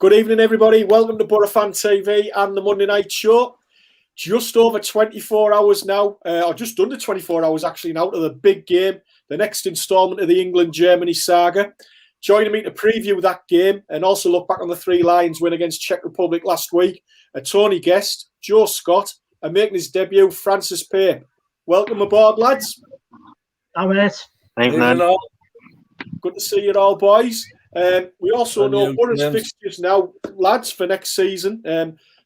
Good evening, everybody. Welcome to Boro Fan TV and the Monday Night Show. Just over 24 hours now, or just under 24 hours actually now, to the big game, the next instalment of the England-Germany saga. Joining me to preview that game and also look back on the Three Lions win against Czech Republic last week, a Tony guest, Joe Scott, and making his debut, Francis Pape. Welcome aboard, lads. Hi, mate. Evening. Good to see you all, boys. We also know Boro's fixtures now, lads, for next season,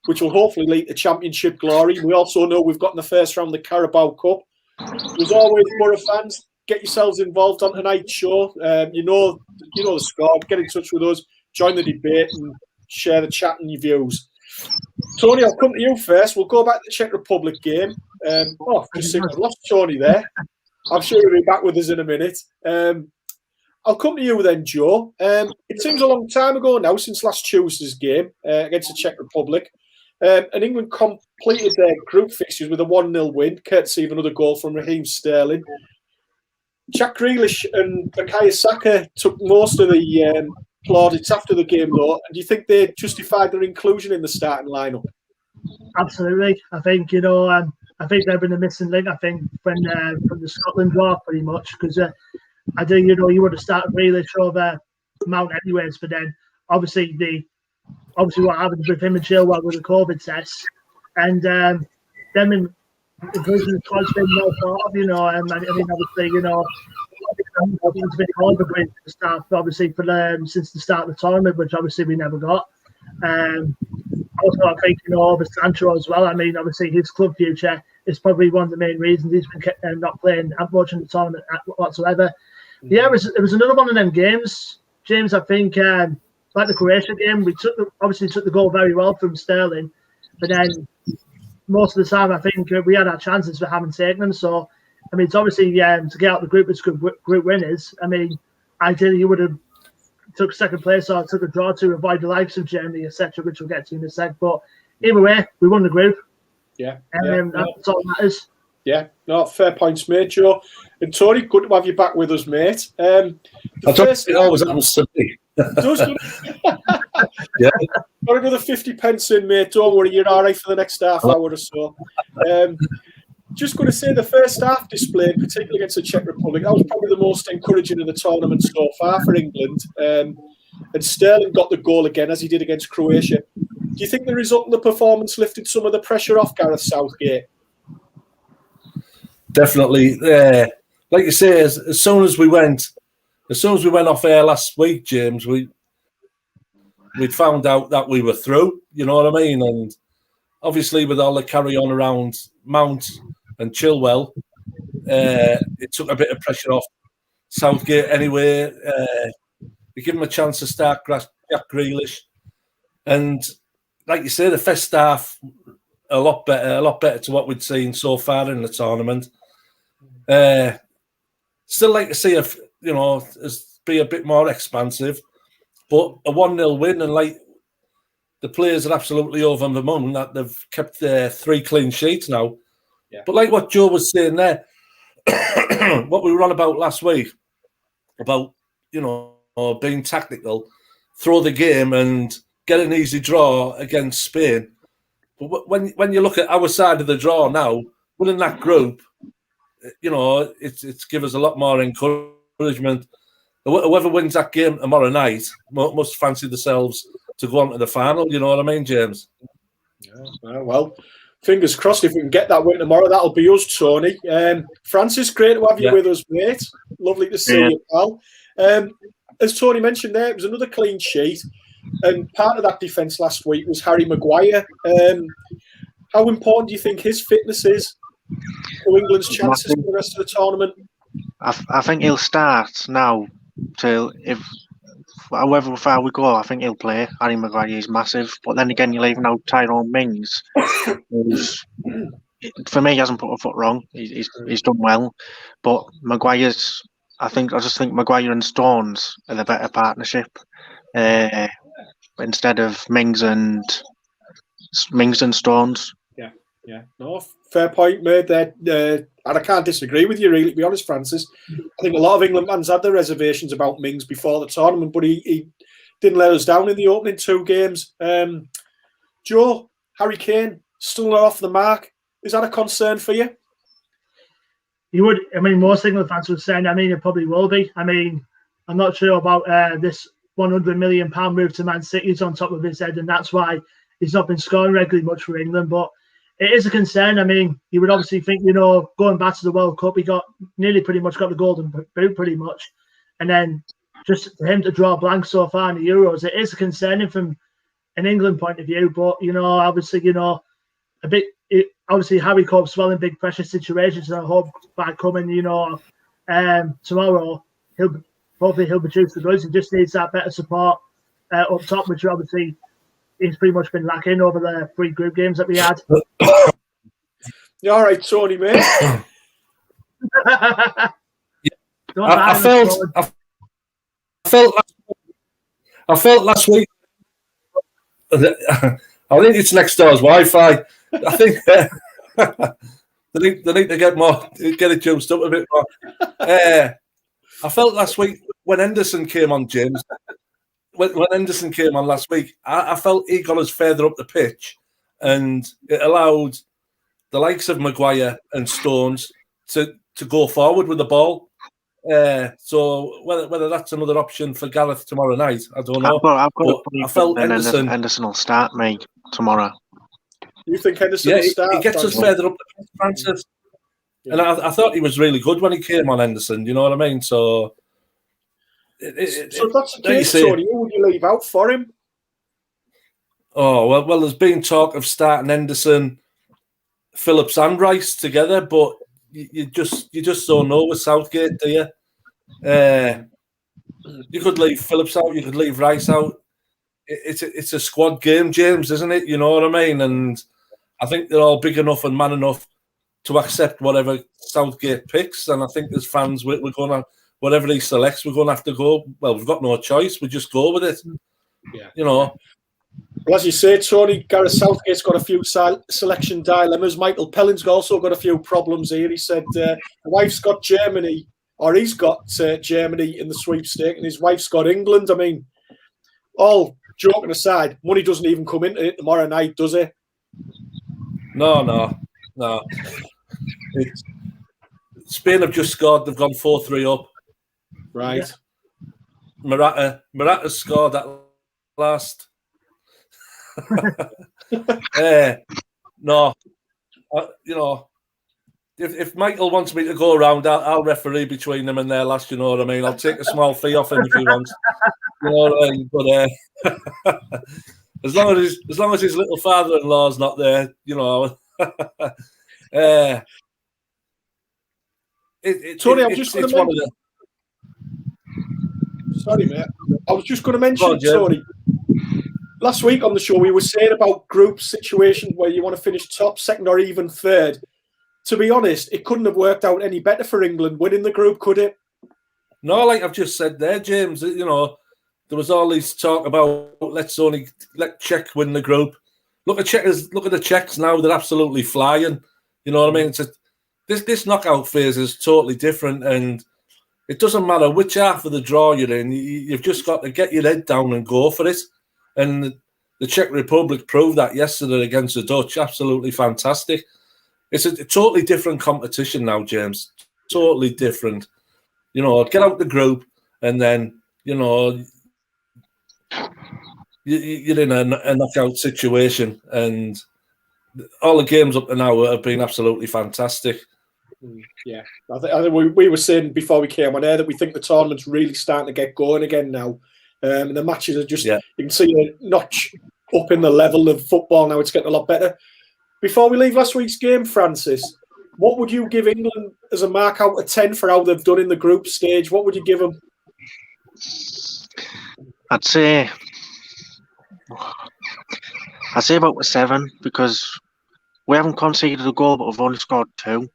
which will hopefully lead to championship glory. We also know we've got in the first round the Carabao Cup. As always, Boro fans, get yourselves involved on tonight's show. You know the score. Get in touch with us, join the debate, and share the chat and your views. Tony, I'll come to you first. We'll go back to the Czech Republic game. Just think I've lost Tony there. I'm sure he'll be back with us in a minute. I'll come to you then, Joe. It seems a long time ago now since last Tuesday's game against the Czech Republic. And England completed their group fixtures with a 1-0 win, courtesy of another goal from Raheem Sterling. Jack Grealish and Bukayo Saka took most of the plaudits after the game, though. And do you think they justified their inclusion in the starting lineup? Absolutely. I think, I think they've been the missing link, I think, from the Scotland draw, pretty much, because I do, you would have started Grealish over Mount anyways, but then obviously what happened with him and Chilwell with the COVID tests, and them including the squad's been no thought of, I mean, obviously, it's been hard for Grealish to start, obviously, since the start of the tournament, which obviously we never got. Also, I think, with Sancho as well, I mean, obviously his club future is probably one of the main reasons he's been not playing much in the tournament whatsoever. Yeah, it was another one of them games, James. I think like the Croatia game, we took the goal very well from Sterling, but then most of the time I think we had our chances for having taken them. So I mean, it's obviously to get out the group as group winners. I mean, ideally you would have took second place or took a draw to avoid the likes of Germany, etc., which we'll get to in a sec. But either way, we won the group. Yeah, that's all that matters. Yeah, no, fair points, mate, Joe. And Tony, good to have you back with us, mate. I don't think it always happens to me. Yeah. Got another 50 pence in, mate. Don't worry, you're all right for the next half hour or so. Just going to say the first half display, particularly against the Czech Republic, that was probably the most encouraging of the tournament so far for England. And Sterling got the goal again, as he did against Croatia. Do you think the result of the performance lifted some of the pressure off Gareth Southgate? Definitely. Like you say, as soon as we went off air last week, James, we'd found out that we were through. You know what I mean? And obviously, with all the carry on around Mount and Chilwell, it took a bit of pressure off Southgate anyway. We give him a chance to start Jack Grealish, and like you say, the first half a lot better to what we'd seen so far in the tournament. Still like to see us be a bit more expansive, but a 1-0 win, and like the players are absolutely over the moon that they've kept their 3 clean sheets now. Yeah. But like what Joe was saying there, what we were on about last week about being tactical, throw the game and get an easy draw against Spain. But when you look at our side of the draw now, winning that group, it's give us a lot more encouragement. Whoever wins that game tomorrow night must fancy themselves to go on to the final. You know what I mean, James? Yeah, well, fingers crossed if we can get that win tomorrow. That'll be us, Tony. Francis, great to have you with us, mate. Lovely to see you, pal. As Tony mentioned there, it was another clean sheet. And part of that defence last week was Harry Maguire. How important do you think his fitness is to England's chances for the rest of the tournament? I think he'll start now till however far we go. I think he'll play. Harry Maguire is massive, but then again, you're leaving out Tyrone Mings, who's for me he hasn't put a foot wrong. He's done well, but Maguire's. I just think Maguire and Stones are the better partnership. Instead of Mings and Stones. Yeah. No, fair point, mate. There, and I can't disagree with you, really, to be honest, Francis. I think a lot of England fans had their reservations about Mings before the tournament, but he didn't let us down in the opening 2 games. Joe, Harry Kane still not off the mark. Is that a concern for you? You would. I mean, most England fans would say. I mean, it probably will be. I mean, I'm not sure about this £100 million move to Man City is on top of his head, and that's why he's not been scoring regularly much for England. But it is a concern. I mean, you would obviously think, going back to the World Cup, he got nearly pretty much got the golden boot, pretty much, and then just for him to draw blank so far in the Euros, it is concerning from an England point of view. But obviously, a bit. Obviously, Harry copes well in big pressure situations, and I hope by coming, tomorrow, he'll produce the goods. He just needs that better support up top, which obviously he's pretty much been lacking over the 3 group games that we had. You all right, Tony, mate? I felt last week. I think it's next door's Wi-Fi. I think they need to get it juiced up a bit more. I felt last week when Henderson came on, James. When Henderson came on last week, I felt he got us further up the pitch, and it allowed the likes of Maguire and Stones to go forward with the ball. So whether that's another option for Gareth tomorrow night, I don't know. I felt Henderson will start me tomorrow. You think Henderson will start? He gets us further up the pitch, Francis. Yeah. And I thought he was really good when he came on, Henderson. You know what I mean? So if that's the case, Tony, who would you leave out for him? Oh, well, there's been talk of starting Henderson, Phillips and Rice together, but you just don't know with Southgate, do you? You could leave Phillips out, you could leave Rice out. It's a squad game, James, isn't it? You know what I mean? And I think they're all big enough and man enough to accept whatever Southgate picks. And I think as fans, we're going to, whatever he selects, we're going to have to go. Well, we've got no choice. We just go with it. Yeah. Well, as you say, Tony, Gareth Southgate's got a few selection dilemmas. Michael Pellin's also got a few problems here. He said the wife's got Germany, or he's got Germany in the sweepstake, and his wife's got England. I mean, all joking aside, money doesn't even come into it tomorrow night, does it? No. Spain have just scored. They've gone 4-3 up. Right. Yeah. Morata scored that last. No. If Michael wants me to go around, I'll referee between them and their last. You know what I mean? I'll take a small fee off him if he wants. You know what I mean? But as long as his little father-in-law's not there, Tony, I'm just going to mention. Sorry, mate. I was just going to mention, Tony. Last week on the show, we were saying about group situations where you want to finish top, second, or even third. To be honest, it couldn't have worked out any better for England winning the group, could it? No, like I've just said there, James. There was all this talk about let Czech win the group. Look at the Czechs now; they're absolutely flying. You know what I mean? This knockout phase is totally different, and it doesn't matter which half of the draw you're in. You've just got to get your head down and go for it. And the Czech Republic proved that yesterday against the Dutch. Absolutely fantastic. It's a totally different competition now, James. Totally different. Get out the group, and then you're in a knockout situation, and all the games up to now have been absolutely fantastic. Yeah, I think we were saying before we came on air that we think the tournament's really starting to get going again now. And the matches are just, you can see a notch up in the level of football now. It's getting a lot better. Before we leave last week's game, Francis, what would you give England as a mark out of 10 for how they've done in the group stage? What would you give them? I'd say about a 7, because we haven't conceded a goal, but we've only scored 2.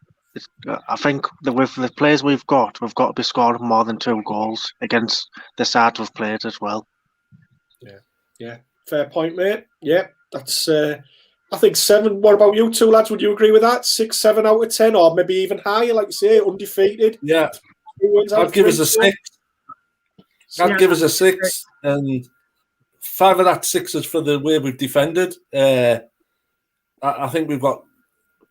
I think that with the players we've got to be scoring more than 2 goals against the sides we've played as well. Yeah. Fair point, mate. Yeah, that's. I think 7. What about you two lads? Would you agree with that? 6, 7 out of 10, or maybe even higher, like you say, undefeated. Yeah, I'd give us a 6. I'd give us a 6, and 5 of that 6 is for the way we've defended. I think we've got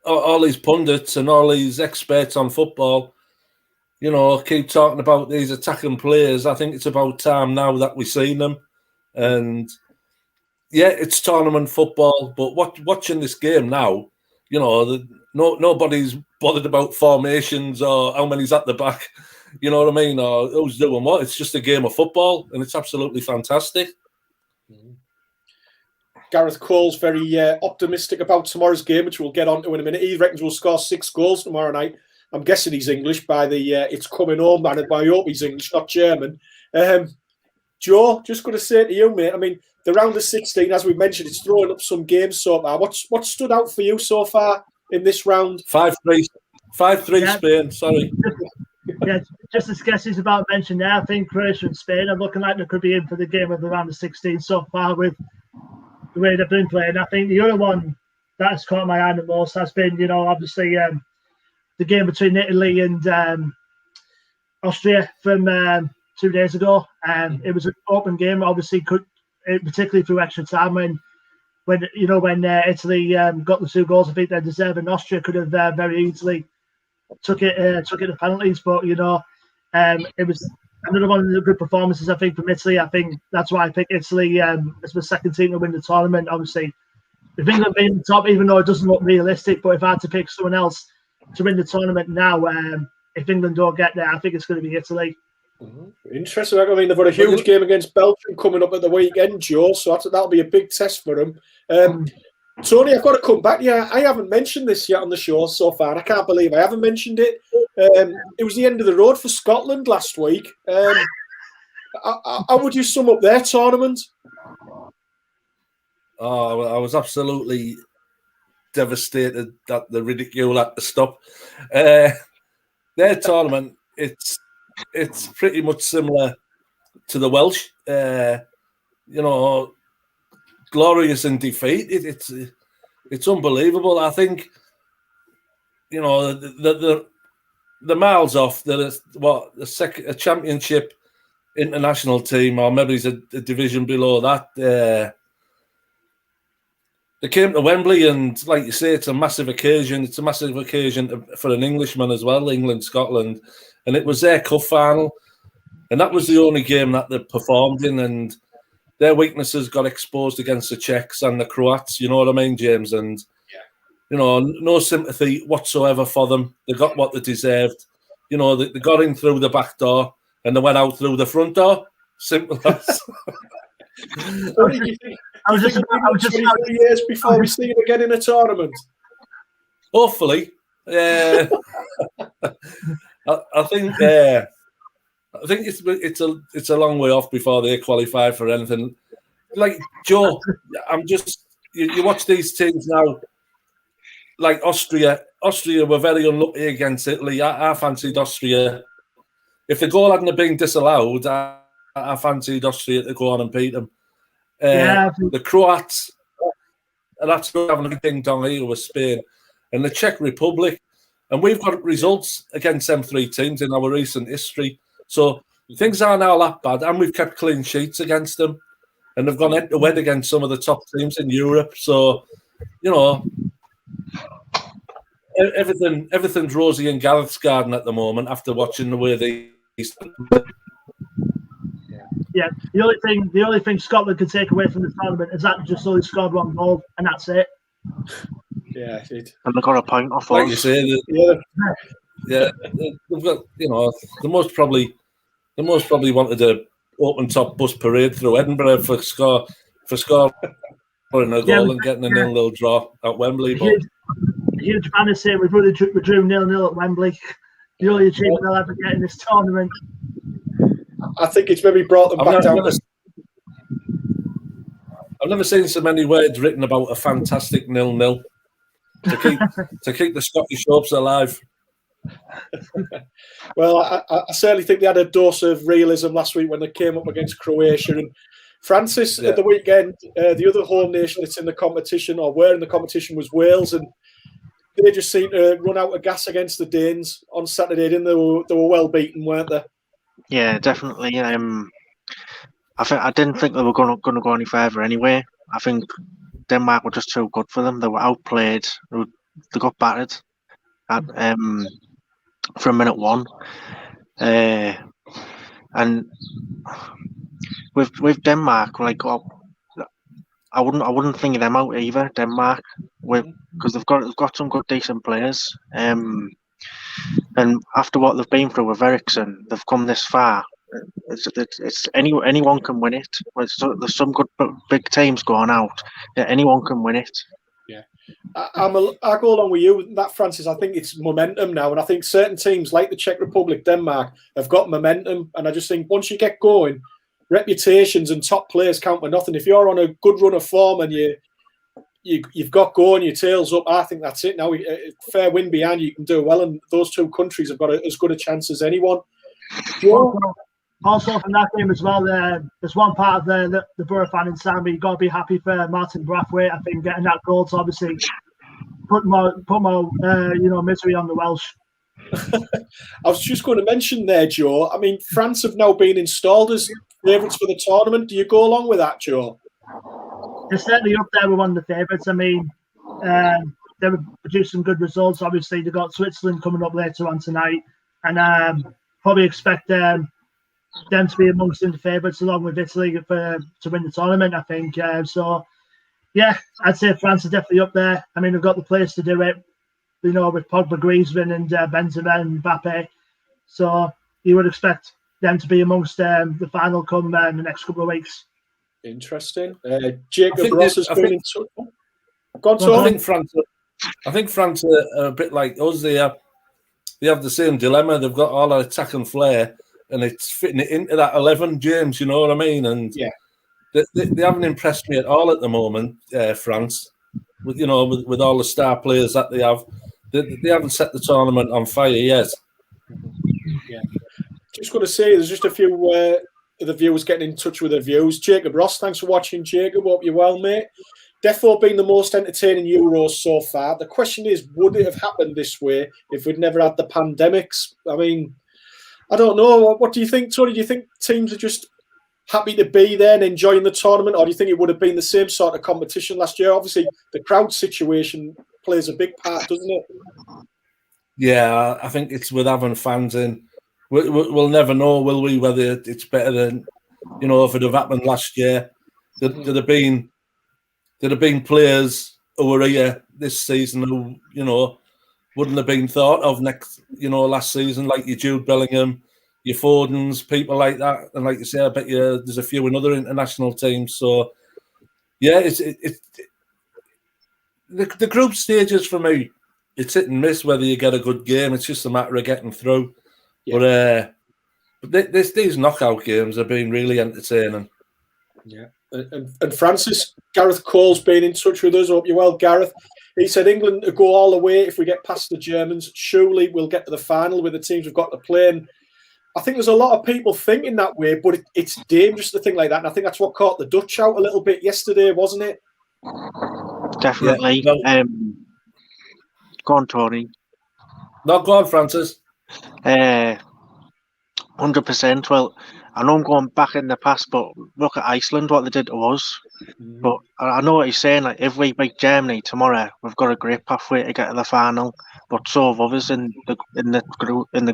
all these pundits and all these experts on football, keep talking about these attacking players. I think it's about time now that we've seen them. And yeah, it's tournament football, but watching this game now, nobody's bothered about formations or how many's at the back, you know what I mean, or who's doing what. It's just a game of football, and it's absolutely fantastic. Gareth Cole's very optimistic about tomorrow's game, which we'll get on to in a minute. He reckons we'll score 6 goals tomorrow night. I'm guessing he's English by the it's coming home man. I hope he's English, not German. Joe, just going to say to you, mate, I mean, the round of 16, as we mentioned, it's throwing up some games so far. What stood out for you so far in this round? 5-3 Spain, sorry. Yeah, just as Guessy's about mentioned there, I think Croatia and Spain are looking like they could be in for the game of the round of 16 so far with the way they've been playing. I think the other one that has caught my eye the most has been, obviously the game between Italy and Austria from 2 days ago. It was an open game, obviously, particularly through extra time when Italy got the 2 goals. I think they deserved, and Austria could have very easily took it to penalties. But it was another one of the good performances, I think, from Italy. I think that's why I pick Italy as the second team to win the tournament. Obviously, if England being the top, even though it doesn't look realistic, but if I had to pick someone else to win the tournament now, if England don't get there, I think it's going to be Italy. Interesting. I mean, they've got a huge game against Belgium coming up at the weekend, Joe, so that'll be a big test for them. Tony, I've got to come back. Yeah, I haven't mentioned this yet on the show so far. I can't believe I haven't mentioned it. It was the end of the road for Scotland last week. How would you sum up their tournament? Oh, I was absolutely devastated that the ridicule had to stop. Their tournament, it's pretty much similar to the Welsh. Glorious in defeat. It's unbelievable. I think the miles off. A championship international team, or maybe it's a division below that. They came to Wembley, and like you say, it's a massive occasion. It's a massive occasion for an Englishman as well, England, Scotland. And it was their cup final. And that was the only game that they performed in. And their weaknesses got exposed against the Czechs and the Croats. You know what I mean, James? And, no sympathy whatsoever for them. They got what they deserved. They got in through the back door and they went out through the front door. Simple as. I was just 20 years before we see him again in a tournament. Hopefully, I think it's a long way off before they qualify for anything. Like Joe, you watch these teams now. Like Austria were very unlucky against Italy. I fancied Austria. If the goal hadn't been disallowed, I fancied Austria to go on and beat them. The Croats, that's having a ding dong here with Spain, and the Czech Republic, and we've got results against them 3 teams in our recent history. So things aren't now that bad, and we've kept clean sheets against them, and they've gone head to head against some of the top teams in Europe. So everything's rosy in Gareth's garden at the moment after watching the way they. Yeah, the only thing Scotland can take away from the tournament is that they just only scored 1 goal, and that's it. Yeah, it. And they got a point off us. Like you say, they've got the most probably wanted to open top bus parade through Edinburgh for scoring a goal and getting a 0-0 draw at Wembley. But huge banner saying we drew 0-0 at Wembley. The only achievement they'll ever get in this tournament. I think it's maybe brought them back down. I've never seen so many words written about a fantastic 0-0 to keep the Scottish hopes alive. Well, I certainly think they had a dose of realism last week when they came up against Croatia. And Francis, at the weekend, the other home nation that's in the competition or were in the competition was Wales, and they just seemed to run out of gas against the Danes on Saturday. They were well beaten, weren't they? Yeah, definitely. I didn't think they were going to go any further anyway. I think Denmark were just too good for them. They were outplayed. They got battered at from minute one. And with Denmark, like I wouldn't think of them out either. Denmark, because they've got some good decent players. And after what they've been through with Ericsson, they've come this far. It's anyone can win it. There's some good big teams going out. Yeah, anyone can win it. Yeah, I go along with you, that Francis. I think it's momentum now, and I think certain teams like the Czech Republic, Denmark, have got momentum. And I just think once you get going, reputations and top players count for nothing. If you're on a good run of form and you've got going, your tail's up, I think that's it. Now, fair win behind you can do well, and those two countries have got as good a chance as anyone. Also from that game as well, there's one part of the Boro fan inside me. You've got to be happy for Martin Brathwaite. I think getting that goal to obviously put more misery on the Welsh. I was just going to mention there, Joe. I mean, France have now been installed as favourites for the tournament. Do you go along with that, Joe? They're certainly up there with one of the favourites. I mean, they were producing good results. Obviously, they've got Switzerland coming up later on tonight, and probably expect them to be amongst the favourites along with Italy to win the tournament, I think. So, yeah, I'd say France is definitely up there. I mean, they've got the players to do it, with Pogba, Griezmann and Benzema and Mbappe. So you would expect them to be amongst the final come in the next couple of weeks. Interesting. Jacob Ross has been in touch. Go on, I think France are a bit like us. They have the same dilemma. They've got all that attack and flair, and it's fitting it into that 11, James, you know what I mean? And yeah, they haven't impressed me at all at the moment, France, with all the star players that they have. They haven't set the tournament on fire yet. Yeah. Just got to say, there's just a few of the viewers getting in touch with their views. Jacob Ross, thanks for watching, Jacob. Hope you're well, mate. Defo been the most entertaining Euros so far. The question is, would it have happened this way if we'd never had the pandemics? I mean, I don't know. What do you think, Tony? Do you think teams are just happy to be there and enjoying the tournament, or do you think it would have been the same sort of competition last year? Obviously, the crowd situation plays a big part, doesn't it? Yeah, I think it's with having fans in. We'll never know, will we, whether it's better than, if it had happened last year. There'd have been players who were here this season who, wouldn't have been thought of last season, like your Jude Bellingham, your Fodens, people like that. And like you say, I bet you there's a few in other international teams. So, yeah, the group stages for me, it's hit and miss whether you get a good game. It's just a matter of getting through. Yeah. But these knockout games have been really entertaining. Yeah. And Francis, Gareth Cole's been in touch with us. Hope you're well, Gareth. He said England will go all the way if we get past the Germans. Surely we'll get to the final with the teams we've got to play. And I think there's a lot of people thinking that way, but it's dangerous to think like that. And I think that's what caught the Dutch out a little bit yesterday, wasn't it? Definitely. Yeah. Go on, Tony. No, go on, Francis. 100%. Well, I know I'm going back in the past, but look at Iceland, what they did to us. But I know what he's saying. Like, if we beat Germany tomorrow, we've got a great pathway to get to the final. But so have others in the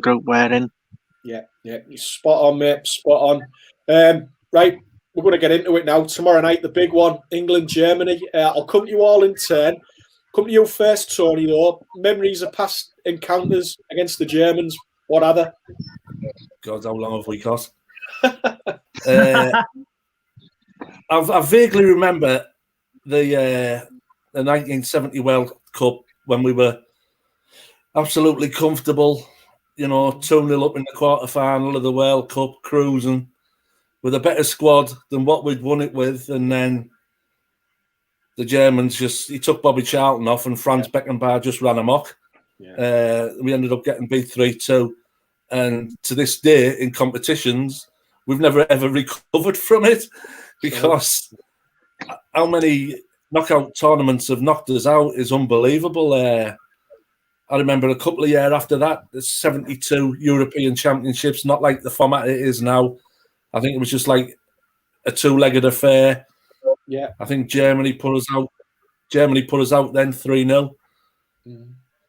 group we're in. Yeah, spot on, mate. Spot on. Right, we're going to get into it now. Tomorrow night, the big one, England, Germany. I'll come to you all in turn. Come to you first, Tony, though. Memories of past encounters against the Germans, what other? God, how long have we got? I vaguely remember the 1970 World Cup when we were absolutely comfortable, 2-0 up in the quarter-final of the World Cup, cruising with a better squad than what we'd won it with, and then the Germans he took Bobby Charlton off, and Franz Beckenbauer just ran amok. Yeah. We ended up getting beat 3-2. And to this day, in competitions, we've never ever recovered from it, because how many knockout tournaments have knocked us out is unbelievable. I remember a couple of years after that, the 72 European Championships, not like the format it is now. I think it was just like a two-legged affair. Yeah, I think Germany put us out. Germany put us out then 3-0.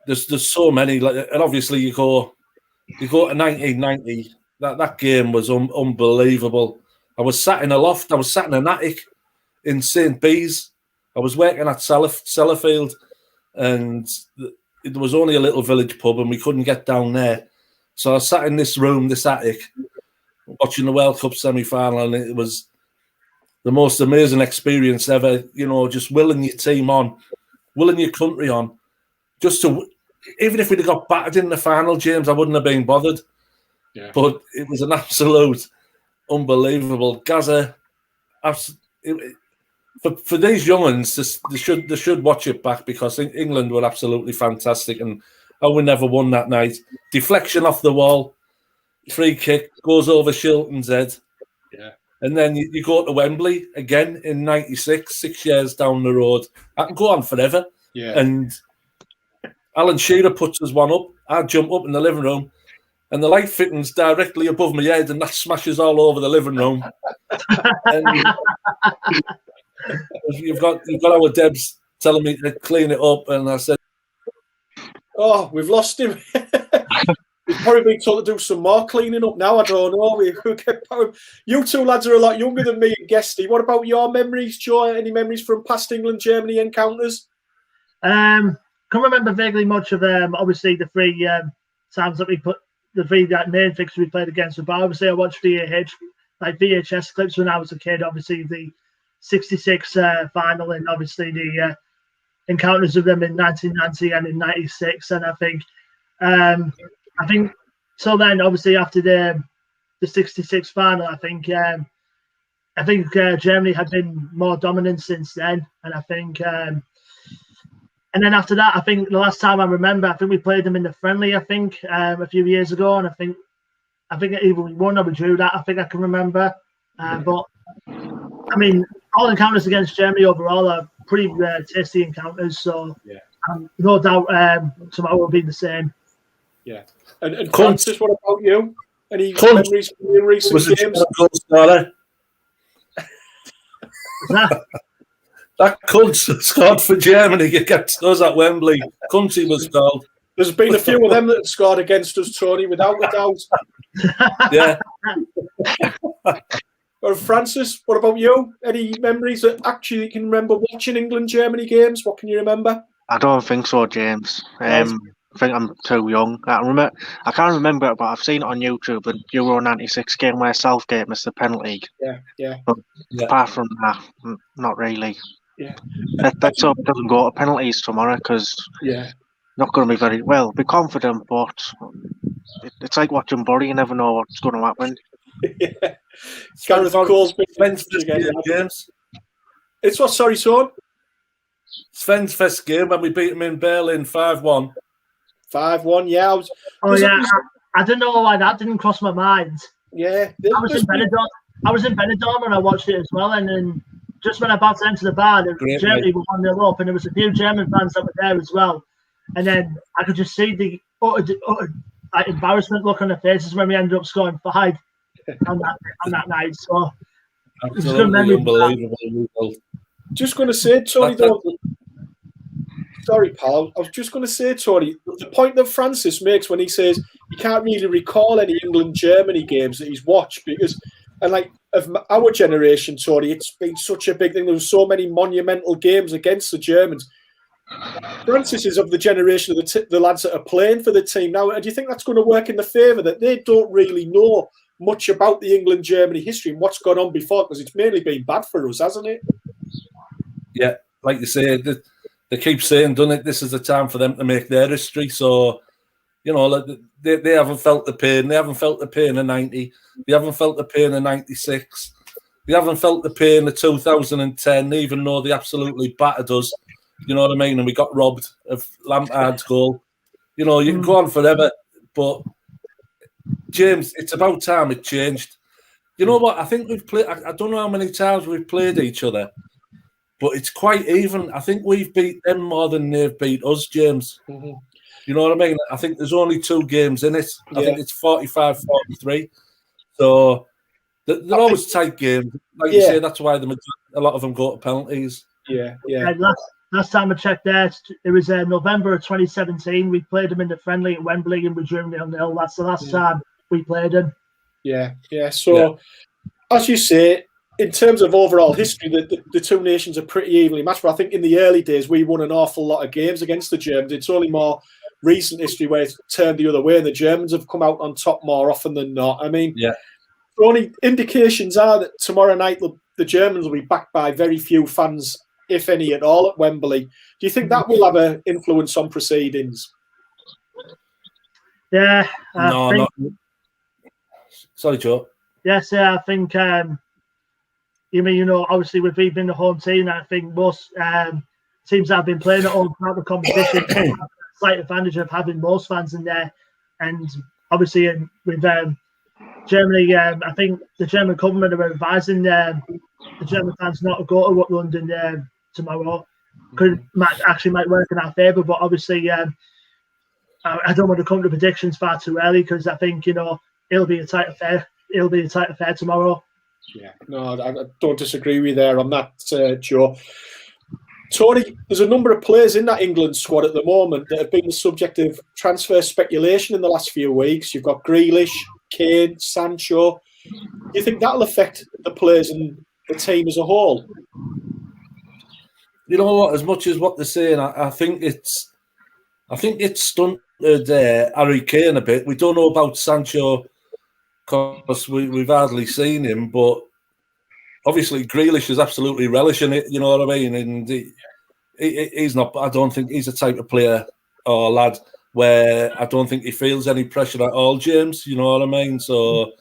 There's so many, and obviously you go to 1990. That game was unbelievable. I was sat in a loft. I was sat in an attic in St. Bees. I was working at Sellafield, and there was only a little village pub, and we couldn't get down there. So I sat in this room, this attic, watching the World Cup semi-final, and it was the most amazing experience ever. You know, just willing your team on, willing your country on, just to. Even if we'd have got battered in the final, James, I wouldn't have been bothered. Yeah. But it was an absolute unbelievable Gaza. For these young'uns, they should watch it back, because England were absolutely fantastic, and we never won that night. Deflection off the wall, free kick goes over Shilton's head. Yeah. And then you go to Wembley again in '96, 6 years down the road. I can go on forever. Yeah. And Alan Shearer puts us one up. I jump up in the living room, and the light fitting's directly above my head, and that smashes all over the living room. And you've got our Debs telling me to clean it up, and I said, "Oh, we've lost him." He's probably been told to do some more cleaning up now. I don't know. You two lads are a lot younger than me and Guesty. What about your memories, Joe? Any memories from past England-Germany encounters? Can't remember vaguely much of obviously the three times that we put the three main fixtures we played against them. But obviously I watched VHS clips when I was a kid. Obviously the '66 final, and obviously the encounters of them in 1990 and in '96. And I think so. Then obviously after the '66 final, I think Germany had been more dominant since then, and I think. And then after that, I think the last time I remember, I think we played them in the friendly, a few years ago. And I think either we won or we drew that. I think I can remember. But, I mean, all encounters against Germany overall are pretty tasty encounters. So, no doubt tomorrow will be the same. Yeah. And Francis, what about you? Any memories from your recent games? That cunt scored for Germany against us at Wembley. Cunty was called. There's been a few of them that have scored against us, Tony, without a doubt. Yeah. Well, Francis, what about you? Any memories that actually you can remember watching England-Germany games? What can you remember? I don't think so, James. I think I'm too young. I can't remember it, but I've seen it on YouTube. The Euro '96 game where Southgate missed the penalty. Yeah. But apart from that, not really. Yeah. Let's hope it doesn't go to penalties tomorrow, because not going to be very well. Be confident, but it's like watching Boro. You never know what's going to happen. Yeah. Gareth Cole's been James. It's what? Sorry, son. Sven's first game when we beat him in Berlin 5-1. 5-1. Yeah. I don't know why that didn't cross my mind. Yeah. I was in Benidorm when I watched it as well, and then. Just when I about to enter the bar, Germany were 1-0 up, and there was a few German fans that were there as well. And then I could just see the embarrassment look on their faces when we ended up scoring 5 on that night. So absolutely unbelievable. Just going to say, Tony, though. Sorry, pal. I was just going to say, Tony, the point that Francis makes when he says he can't really recall any England-Germany games that he's watched because, and like. Of our generation, Tony, it's been such a big thing. There were so many monumental games against the Germans. Francis is of the generation of the lads that are playing for the team now. And do you think that's going to work in the favour that they don't really know much about the England-Germany history and what's gone on before? Because it's mainly been bad for us, hasn't it? Yeah, like you say, they keep saying, "Done it. This is the time for them to make their history." So, you know, they haven't felt the pain. They haven't felt the pain in '90. They haven't felt the pain in '96. They haven't felt the pain in 2010, even though they absolutely battered us. You know what I mean? And we got robbed of Lampard's goal. You know, you can go on forever, but James, it's about time it changed. You know what? I think we've played. I don't know how many times we've played each other, but it's quite even. I think we've beat them more than they've beat us, James. Mm-hmm. You know what I mean? I think there's only 2 games in it. I think it's 45-43. So They're always tight games. Like you say, that's why a lot of them go to penalties. Yeah. Last time I checked there, it was November of 2017. We played them in the friendly at Wembley and we drew 0-0. That's the last time we played them. Yeah. So, as you say, in terms of overall history, the two nations are pretty evenly matched. But I think in the early days, we won an awful lot of games against the Germans. It's only more recent history where it's turned the other way and the Germans have come out on top more often than not. I mean, the only indications are that tomorrow night the Germans will be backed by very few fans, if any at all, at Wembley. Do you think that will have an influence on proceedings? Yeah. Not. Sorry, Joe. Yes, I think. Obviously with being the home team, I think most teams that have been playing at home throughout the competition have a slight advantage of having most fans in there. And obviously with Germany, I think the German government are advising the German fans not to go to London tomorrow. Might work in our favour, but obviously I don't want to come to predictions far too early because I think it'll be a tight affair. It'll be a tight affair tomorrow. Yeah, no, I don't disagree with you there on that, Joe. Tony, there's a number of players in that England squad at the moment that have been the subject of transfer speculation in the last few weeks. You've got Grealish, Kane, Sancho. Do you think that'll affect the players and the team as a whole? You know what? As much as what they're saying, I think it's stunted Harry Kane a bit. We don't know about Sancho because we've hardly seen him, but obviously Grealish is absolutely relishing it. You know what I mean? And he's not. I don't think he's the type of player or lad where I don't think he feels any pressure at all, James. You know what I mean? So,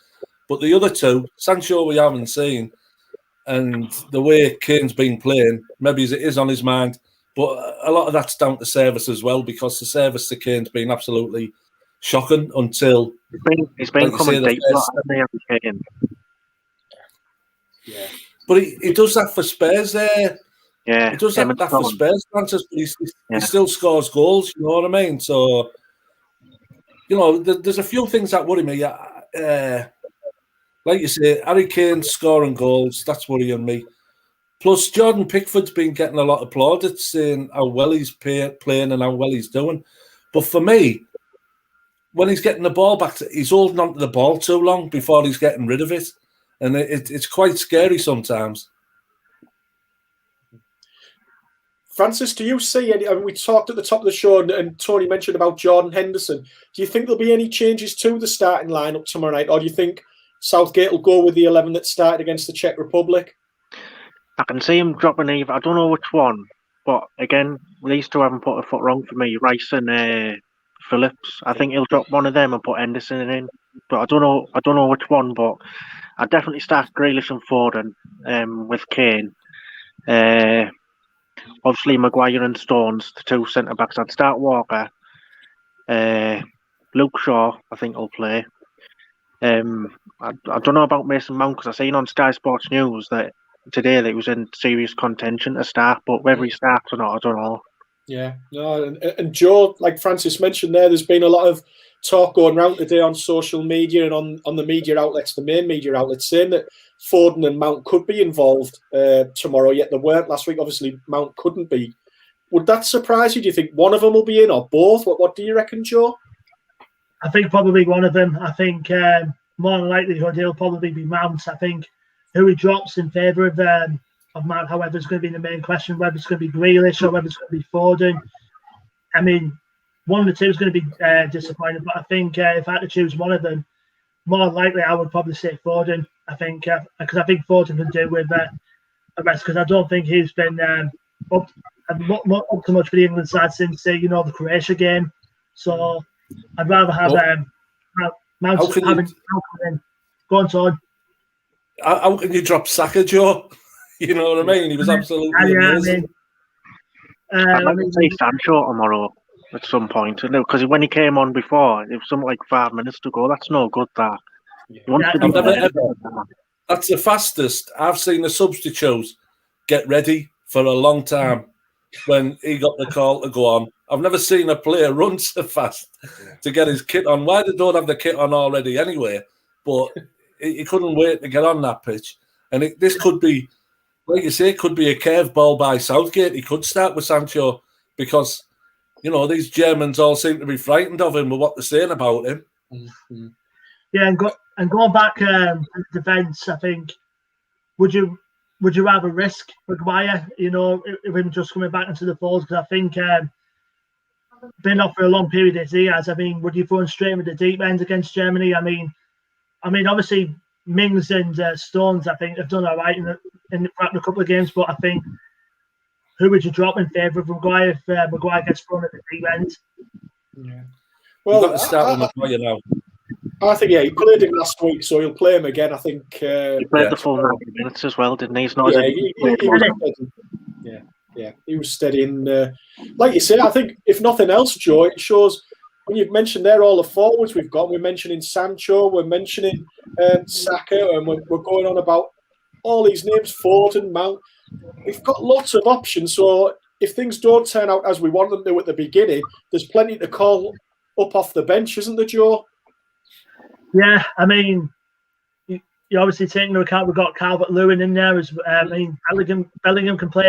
but the other two, Sancho, we haven't seen. And the way Kane's been playing, maybe it is on his mind, but a lot of that's down to service as well because the service to Kane's been absolutely shocking until it's been coming deep. Yeah, but he does that for Spurs there. Yeah, he does that for Spurs, Francis. But he still scores goals. You know what I mean? So there's a few things that worry me. Like you say, Harry Kane scoring goals, that's worrying me. Plus, Jordan Pickford's been getting a lot of plaudits saying how well he's playing and how well he's doing. But for me, when he's getting the ball back, he's holding on to the ball too long before he's getting rid of it. And it's quite scary sometimes. Francis, do you see any? I mean, we talked at the top of the show and Tony mentioned about Jordan Henderson. Do you think there'll be any changes to the starting lineup tomorrow night? Or do you think Southgate will go with the 11 that started against the Czech Republic? I can see him dropping either. I don't know which one, but again, these two haven't put a foot wrong for me. Rice and Phillips. I think he'll drop one of them and put Henderson in. But I don't know which one. But I'd definitely start Grealish and Foden with Kane. Obviously, Maguire and Stones, the two centre backs. I'd start Walker. Luke Shaw, I think, will play. I don't know about Mason Mount because I seen on Sky Sports News that today he was in serious contention to start, but whether he starts or not, I don't know. Yeah, no, and Joe, like Francis mentioned there's been a lot of talk going around today on social media and on the media outlets, the main media outlets, saying that Foden and Mount could be involved tomorrow, yet they weren't last week. Obviously, Mount couldn't be. Would that surprise you? Do you think one of them will be in or both? What do you reckon, Joe? I think probably one of them. I think more than likelihood he'll probably be Mount. I think who he drops in favour of Mount, however, is going to be the main question, whether it's going to be Grealish or whether it's going to be Foden. I mean, one of the two is going to be disappointed, but I think if I had to choose one of them, more than likely I would probably say Foden. I think because I think Foden can do with a rest because I don't think he's been up to much for the England side since the Croatia game. So I'd rather have Mount having in. Go on, Todd. How can you drop Saka, Joe? You know what I mean? He was absolutely amazing. I'd like to see Sancho tomorrow at some point, because when he came on before, it was something like 5 minutes to go. That's no good, that. That's the fastest I've seen the substitutes get ready for a long time when he got the call to go on. I've never seen a player run so fast to get his kit on. Why they don't have the kit on already anyway? But he couldn't wait to get on that pitch. And this could be, like you say, it could be a curveball by Southgate. He could start with Sancho because, these Germans all seem to be frightened of him with what they're saying about him. Mm-hmm. Yeah, and going back to defence, I think, would you rather risk Maguire, if him just coming back into the fold? Because I think been off for a long period as he has. I mean, would you throw him straight into the deep end against Germany? I mean, obviously Mings and Stones, I think, have done all right in a couple of games, but I think who would you drop in favour of Maguire if Maguire gets thrown at the deep end? Yeah. Well, you've got to start with Maguire now. I think, he played him last week, so he'll play him again. I think he played the full 90 minutes as well, didn't he? He's not he was steady. And like you say, I think if nothing else, Joe, it shows. When you've mentioned there all the forwards we've got, we're mentioning Sancho, we're mentioning Saka, and we're going on about all these names, Foden, Mount. We've got lots of options. So if things don't turn out as we want them to at the beginning, there's plenty to call up off the bench, isn't there, Joe? Yeah, I mean, you obviously take into account we've got Calvert-Lewin in there. Bellingham can play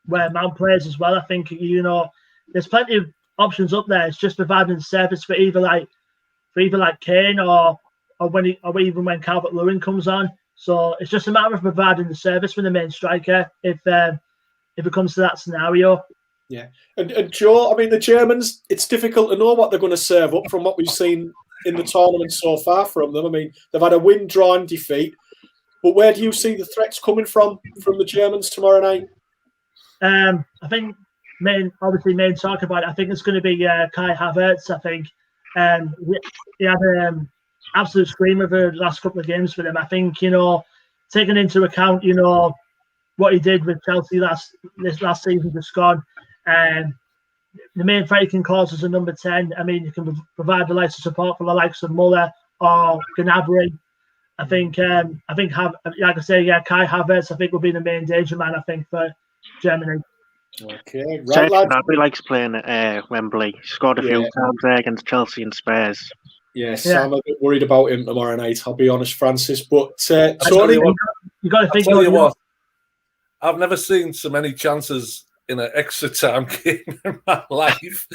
where Mount plays as well. I think, there's plenty of options up there. It's just providing the service for either like Kane or even when Calvert-Lewin comes on. So it's just a matter of providing the service for the main striker if it comes to that scenario. Yeah, and Joe, I mean, the Germans, it's difficult to know what they're going to serve up from what we've seen in the tournament so far from them. I mean, they've had a win, draw, and defeat. But where do you see the threats coming from the Germans tomorrow night? I think main talk about it. I think it's going to be Kai Havertz. I think he had an absolute screamer for the last couple of games for them. I think taking into account what he did with Chelsea last season just gone. The main threat he can cause is a number 10. I mean, you can provide the likes of support for the likes of Muller or Gnabry. I think, like I say, Kai Havertz, I think, will be the main danger man, I think, for Germany. Okay, right, lads. Gnabry likes playing at Wembley. He scored a few times there against Chelsea and Spurs. Yes, I'm a bit worried about him tomorrow night, I'll be honest, Francis. But Tony, you got to think. I'll tell you what, I've never seen so many chances in an extra time game in my life.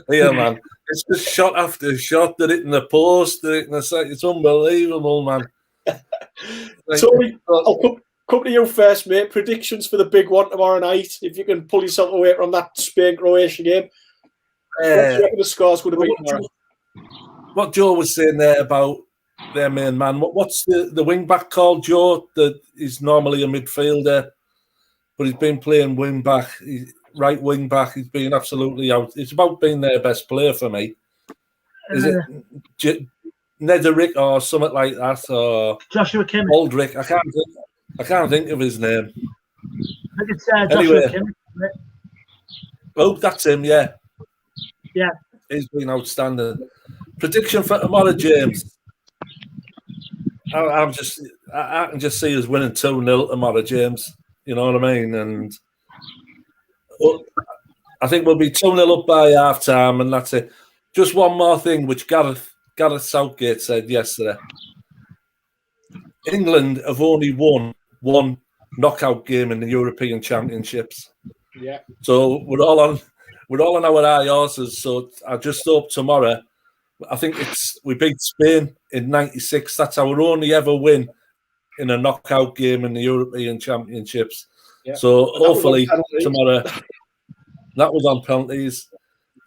Yeah, man. It's just shot after shot. They're hitting the post. They're hitting the side. It's unbelievable, man. Tony, I'll come to you first, mate. Predictions for the big one tomorrow night. If you can pull yourself away from that Spain-Croatia game. What do you reckon the score's going to be tomorrow? What Joe was saying there about their main man. What's the wing-back called, Joe? That is normally a midfielder. But he's been playing wing back, right wing back. He's been absolutely out. It's about being their best player for me. Is it Nederick or something like that, or Joshua Kimmich? Aldrich? I can't think of his name. I think it's Joshua Kimmich. Oh, that's him. Yeah. Yeah. He's been outstanding. Prediction for tomorrow, James. I can just see us winning 2-0 tomorrow, James. You know what I mean? And I think we'll be 2-0 up by half time, and that's it. Just one more thing, which Gareth Southgate said yesterday. England have only won one knockout game in the European Championships. Yeah. So we're all on our high horses. So I just hope tomorrow. I think we beat Spain in '96. That's our only ever win in a knockout game in the European Championships. Yeah. So hopefully tomorrow, that was on penalties.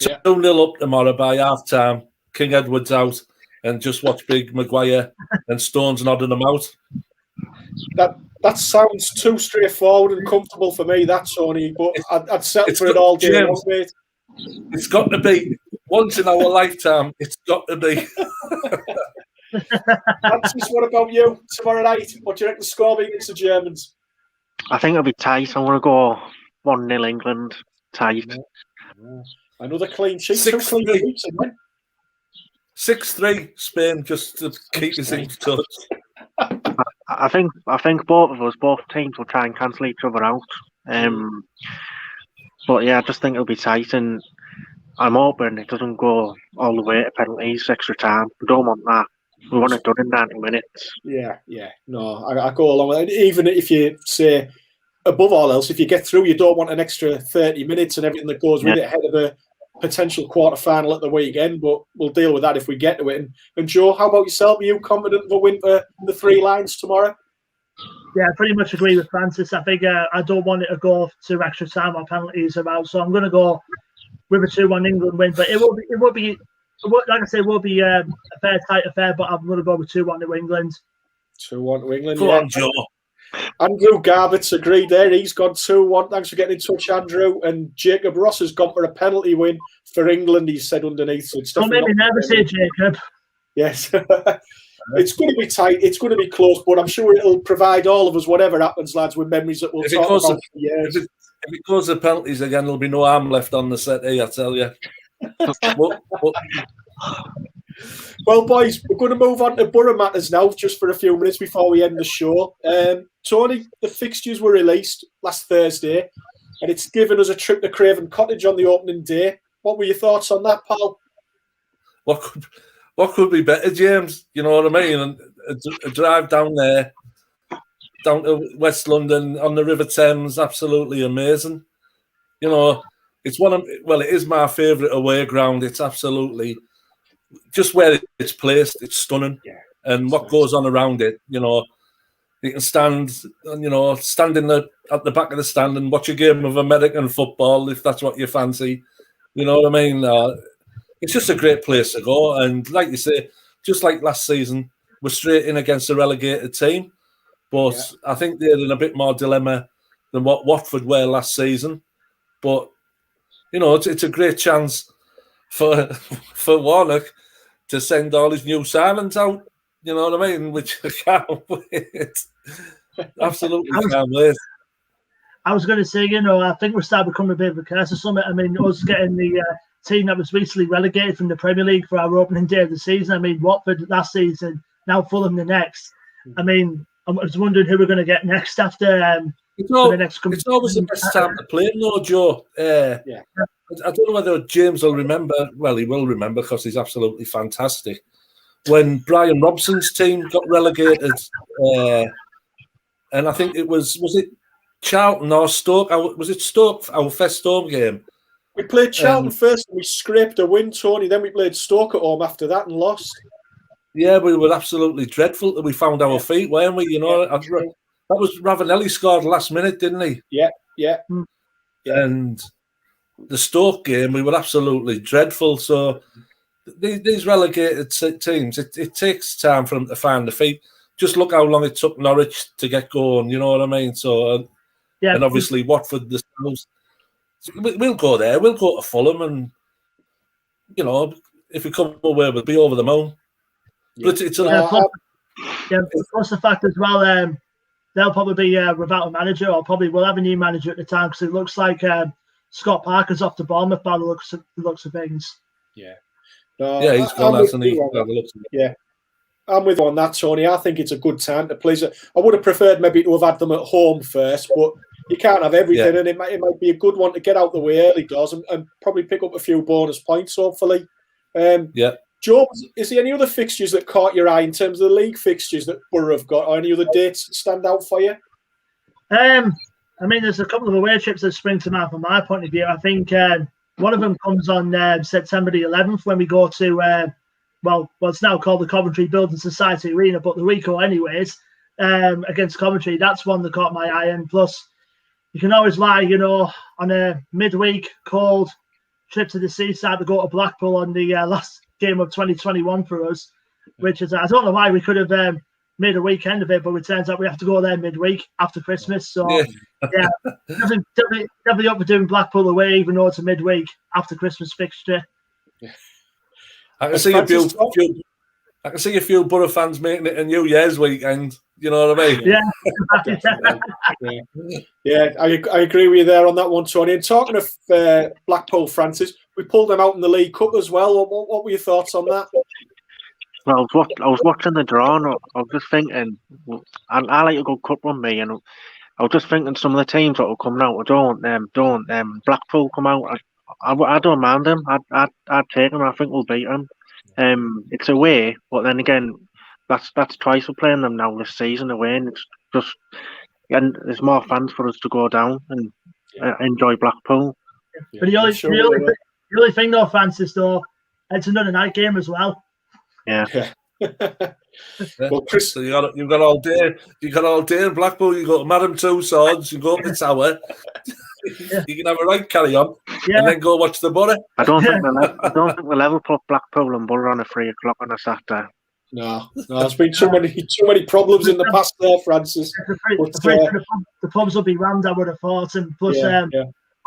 2-0 up tomorrow by half time. King Edward's out, and just watch big Maguire and Stones nodding them out. That sounds too straightforward and comfortable for me, that's Tony, but I'd settle for it all day long, mate. It's got to be. Once in our lifetime, it's got to be. Francis, what about you tomorrow night? What do you reckon the score be against the Germans? I think it'll be tight. I want to go 1-0 England, tight. Yeah. Another clean sheet. 6-3 Spain, just to keep us in touch. I think both teams will try and cancel each other out. But yeah, I just think it'll be tight, and I'm hoping it doesn't go all the way to penalties, extra time. We don't want that. We want it done in 90 minutes. Yeah. No, I go along with it. Even if you say, above all else, if you get through, you don't want an extra 30 minutes and everything that goes with it ahead of a potential quarter-final at the weekend, but we'll deal with that if we get to it. And Joe, how about yourself? Are you confident of a win for the Three Lions tomorrow? Yeah, I pretty much agree with Francis. I think I don't want it to go to extra time or penalties about, so I'm going to go with a 2-1 England win. But it will be like I say, it will be a fair, tight affair. But I'm going to go with 2-1 to England. 2-1 to England. Go on, Joe. Andrew Garbutt's agreed there. He's gone 2-1. Thanks for getting in touch, Andrew. And Jacob Ross has gone for a penalty win for England, he said underneath. So it's don't make me nervous here, Jacob. Yes. It's going to be tight. It's going to be close, but I'm sure it'll provide all of us, whatever happens, lads, with memories that we'll talk about for years. If it goes to penalties again, there'll be no arm left on the set here, I tell you. Well, boys, we're going to move on to Boro matters now, just for a few minutes before we end the show. Tony, the fixtures were released last Thursday, and it's given us a trip to Craven Cottage on the opening day. What were your thoughts on that, pal? What could be better, James? You know what I mean? And a drive down there, down to West London on the River Thames, absolutely amazing. You know, it is my favourite away ground. It's absolutely just where it's placed. It's stunning, and what goes on around it. You know, you can stand at the back of the stand and watch a game of American football if that's what you fancy. You know what I mean? It's just a great place to go. And like you say, just like last season, we're straight in against a relegated team. But I think they're in a bit more dilemma than what Watford were last season. But, you know, it's a great chance for Warnock to send all his new signings out. You know what I mean? Which I can't wait. Absolutely can't wait. I was going to say, you know, I think we're starting to become a bit of a curse or something. I mean, us getting the team that was recently relegated from the Premier League for our opening day of the season. I mean, Watford last season, now Fulham the next. I mean, I was wondering who we're going to get next after the next. It's always the best time to play, no, Joe. I don't know whether James will remember. Well, he will remember because he's absolutely fantastic. When Brian Robson's team got relegated, and I think it was it Charlton or Stoke? Was it Stoke, our first home game? We played Charlton first and we scraped a win, Tony. Then we played Stoke at home after that and lost. Yeah, we were absolutely dreadful that we found our feet, weren't we? You know, that was Ravanelli scored last minute, didn't he? Yeah. And the Stoke game, we were absolutely dreadful. So these relegated teams, it takes time for them to find the feet. Just look how long it took Norwich to get going, you know what I mean? So, and obviously Watford themselves. We'll go there. We'll go to Fulham, and you know, if we come away, we'll be over the moon. But plus the fact as well, they'll probably be without a manager, or probably will have a new manager at the time, because it looks like Scott Parker's off to Bournemouth by the looks of things. Yeah, he's gone, hasn't he? Yeah. I'm with you on that, Tony. I think it's a good time to play. I would have preferred maybe to have had them at home first, but you can't have everything, and it might be a good one to get out the way early, does, and probably pick up a few bonus points, hopefully. Joe, is there any other fixtures that caught your eye in terms of the league fixtures that Boro have got, or any other dates that stand out for you? I mean, there's a couple of away trips that spring to mind from my point of view. I think one of them comes on September the 11th when we go to it's now called the Coventry Building Society Arena, but the Rico anyways, against Coventry. That's one that caught my eye. And plus, you can always lie, you know, on a midweek cold trip to the seaside to go to Blackpool on the last game of 2021 for us, which is, I don't know why we could have made a weekend of it, but it turns out we have to go there midweek after Christmas. So, definitely up for doing Blackpool away, even though it's a midweek after Christmas fixture. I can see a few Boro fans making it a New Year's weekend. You know what I mean? Yeah, I agree with you there on that one, Tony. And talking of Blackpool, Francis, we pulled them out in the League Cup as well. What were your thoughts on that? Well, I was watching the draw, and I was just thinking, I like a good cup run, me, and I was just thinking some of the teams that will come out. Blackpool come out. I don't mind them. I'd take them. I think we'll beat them. It's away, but then again, that's twice we're playing them now this season away, and it's just and there's more fans for us to go down and enjoy Blackpool. But the only thing though, Francis, though, it's another night game as well. Yeah. Well, Chris, so you've got all day. You got all day in Blackpool. You go to Madame Tussauds. You go up the tower. You can have a right carry on, and then go watch the Boro. I don't think we'll ever put Blackpool and Boro on at 3 o'clock on a Saturday. No, there's been too many problems in the past there, Francis. The pubs will be rammed, I would have thought, and plus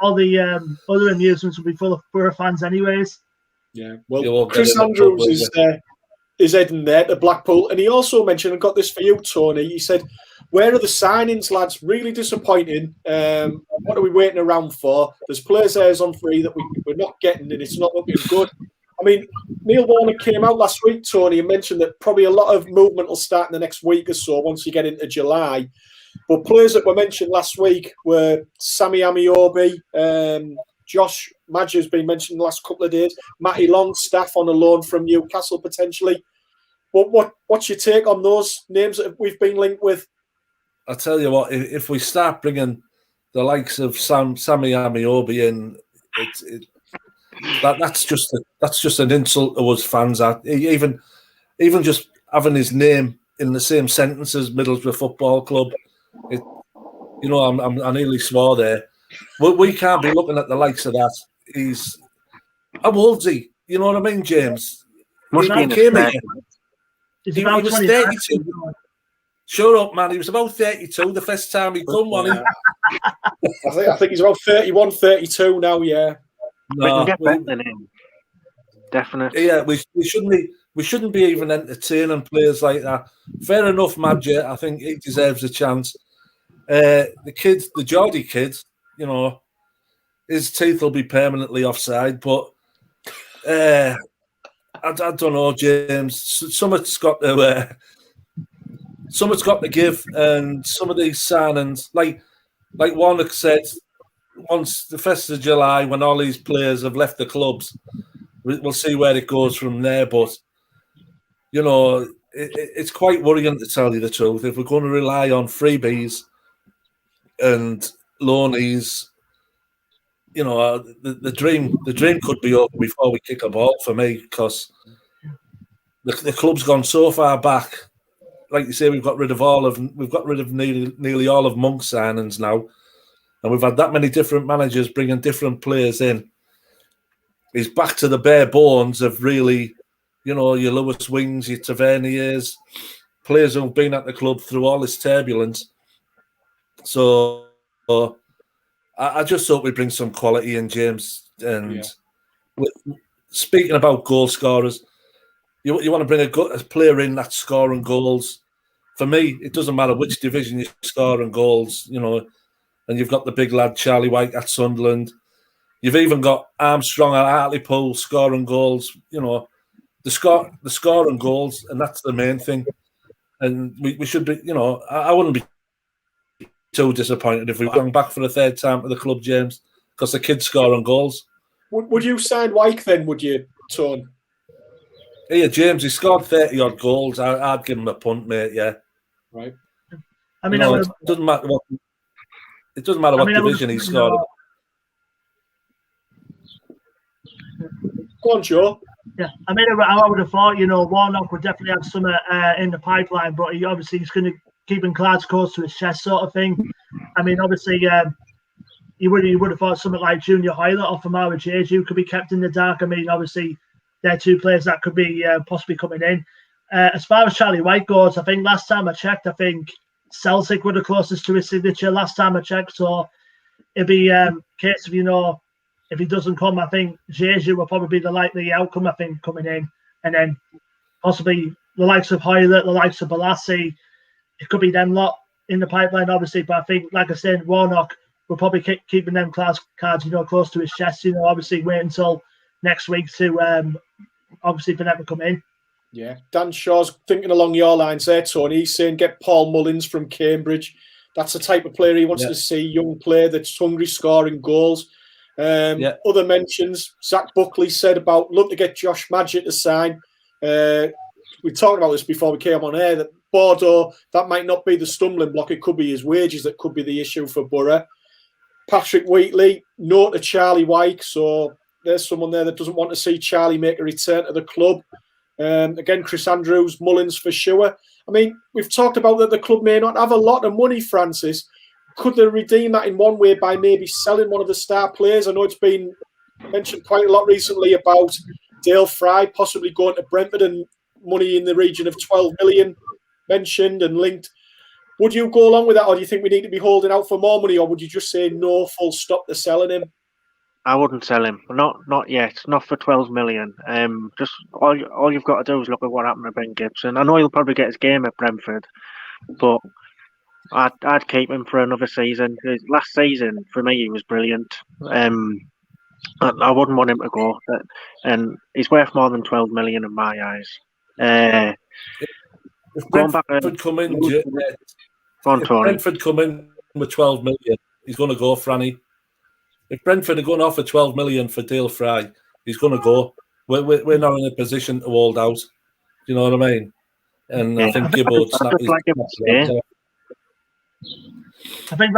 all the other amusements will be full of Boro fans, anyways. Yeah, well, Chris Andrews is heading there to Blackpool, and he also mentioned, I got this for you, Tony. He said, "Where are the signings, lads? Really disappointing. What are we waiting around for? There's players there on free that we're not getting, and it's not looking good." I mean, Neil Warnock came out last week, Tony, and mentioned that probably a lot of movement will start in the next week or so once you get into July. But players that were mentioned last week were Sammy Amiobi, Josh Madge has been mentioned the last couple of days, Matty Longstaff on a loan from Newcastle potentially. What's your take on those names that we've been linked with? I'll tell you what, if we start bringing the likes of Sammy Amiobi in, that's just an insult to us fans. Even just having his name in the same sentence as Middlesbrough Football Club, I nearly swore there. We can't be looking at the likes of that. How old's he? You know what I mean, James? He came here. He was 32. Shut up, man. He was about 32 the first time he come, wasn't he? I think he's about 31, 32 now, yeah. We can get better than him. Definitely. Yeah, we shouldn't be even entertaining players like that. Fair enough, Madge. I think he deserves a chance. The Geordie kid, his teeth will be permanently offside, but I don't know, James. Something's got to give, and some of these signings, like Warnock said, once the 1st of July, when all these players have left the clubs, we'll see where it goes from there. But it's quite worrying, to tell you the truth, if we're going to rely on freebies and loanies. The dream could be over before we kick a ball for me, because the club's gone so far back. Like you say, we've got rid of nearly all of Monk's signings now, and we've had that many different managers bringing different players in. He's back to the bare bones of really, your Lewis Wings, your Taverniers, players who've been at the club through all this turbulence. So I just thought we'd bring some quality in, James. And speaking about goal scorers, you want to bring a player in that's scoring goals. For me, it doesn't matter which division you're scoring goals, and you've got the big lad Charlie White at Sunderland. You've even got Armstrong at Hartlepool scoring goals. The scoring goals, and that's the main thing. And we should be, I wouldn't be too disappointed if we've gone back for a third time to the club, James, because the kid's scoring goals. Would you sign Wyke then, would you, Tone? Yeah, James, he scored 30-odd goals. I'd give him a punt, mate, yeah. Right. I mean, it doesn't matter what division he scored. Go on, Joe. Yeah, I mean, I would have thought, Warnock would definitely have some in the pipeline, but he's going to keep cards close to his chest, sort of thing. I mean, obviously, you would have thought something like Junior Hoylett or Famara Jeju could be kept in the dark. I mean, obviously, they're two players that could be possibly coming in. As far as Charlie White goes, I think last time I checked, I think Celtic were the closest to his signature last time I checked. So it'd be a case of, if he doesn't come, I think Jeju will probably be the likely outcome, I think, coming in. And then possibly the likes of Hoylett, the likes of Balassi, it could be them lot in the pipeline, obviously. But I think, like I said, Warnock will probably keep keeping them cards, close to his chest. Obviously wait until next week to obviously for them to come in. Yeah, Dan Shaw's thinking along your lines there, Tony. He's saying get Paul Mullins from Cambridge. That's the type of player he wants to see, young player that's hungry, scoring goals. Other mentions, Zach Buckley said about love to get Josh Madge to sign. we talked about this before we came on air, that Boro, that might not be the stumbling block. It could be his wages that could be the issue for Boro. Patrick Wheatley, no to Charlie Wyke, so there's someone there that doesn't want to see Charlie make a return to the club. Again, Chris Andrews, Mullins for sure. I mean, we've talked about that the club may not have a lot of money, Francis. Could they redeem that in one way by maybe selling one of the star players? I know it's been mentioned quite a lot recently about Dale Fry possibly going to Brentford and money in the region of 12 million mentioned and linked. Would you go along with that, or do you think we need to be holding out for more money, or would you just say no, full stop to selling him? I wouldn't sell him. Not yet. Not for 12 million. Just all you've got to do is look at what happened to Ben Gibson. I know he'll probably get his game at Brentford, but I'd keep him for another season. Last season for me he was brilliant. I wouldn't want him to go, and he's worth more than 12 million in my eyes. If Brentford come in, Brentford come in with 12 million, he's going to go, Franny. If Brentford are going to offer 12 million for Dale Fry, he's going to go. We're not in a position to hold out. Do you know what I mean? And I think Gibbo would snap his I think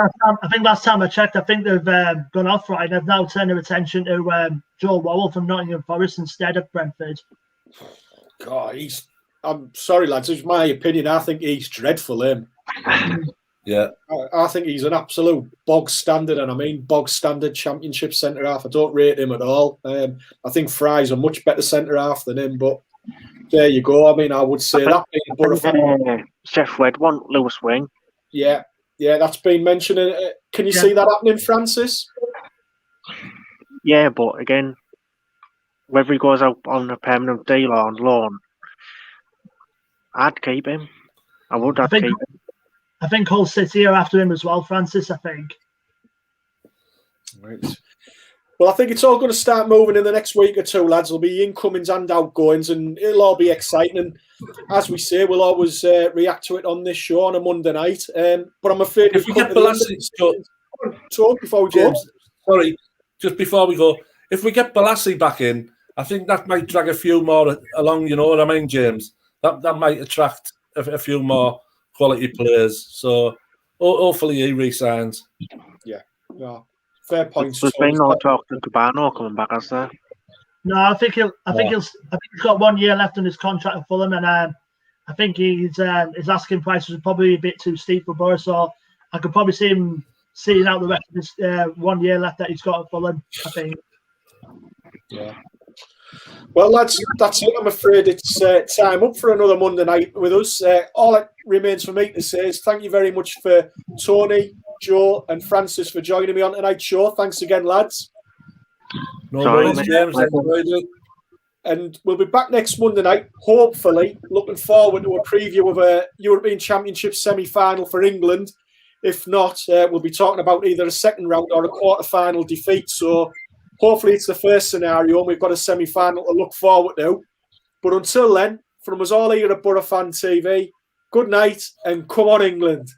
last time I checked, I think they've gone off right. They've now turned their attention to Joe Worrell from Nottingham Forest instead of Brentford. God, I'm sorry, lads. It's my opinion. I think he's dreadful, him. Yeah. I think he's an absolute bog standard, and I mean bog standard Championship centre-half. I don't rate him at all. I think Fry's a much better centre-half than him, but there you go. I mean, I would say that. Chef Wed want Lewis Wing. Yeah, that's been mentioned. Can you see that happening, Francis? Yeah, but again, whether he goes out on a permanent deal or on loan, I'd keep him. I would. Keep him. I think Hull City are after him as well, Francis. I think. Right. Well, I think it's all going to start moving in the next week or two, lads. There'll be incomings and outgoings, and it'll all be exciting. And as we say, we'll always react to it on this show on a Monday night. But I'm afraid if we get Balassi, talk before we go. Sorry, just before we go, if we get Balassi back in, I think that might drag a few more along. You know what I mean, James? That might attract a few more quality players. So hopefully he resigns. Yeah. Fair point. There's been no talk to Cabano coming back, has there? No, I think he's got 1 year left on his contract at Fulham, and I think his asking price was probably a bit too steep for Boro. So I could probably see him seeing out the rest of this 1 year left that he's got at Fulham, I think. Yeah. Well, lads, that's it. I'm afraid it's time up for another Monday night with us. All that remains for me to say is thank you very much for Tony, Joe and Francis for joining me on tonight's show. Thanks again, lads. No worries, James. And we'll be back next Monday night, hopefully. Looking forward to a preview of a European Championship semi-final for England. If not, we'll be talking about either a second round or a quarter-final defeat. So hopefully it's the first scenario and we've got a semi-final to look forward to. But until then, from us all here at Boro Fan TV, good night and come on England.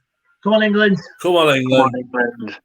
Come on England. Come on England. Come on England.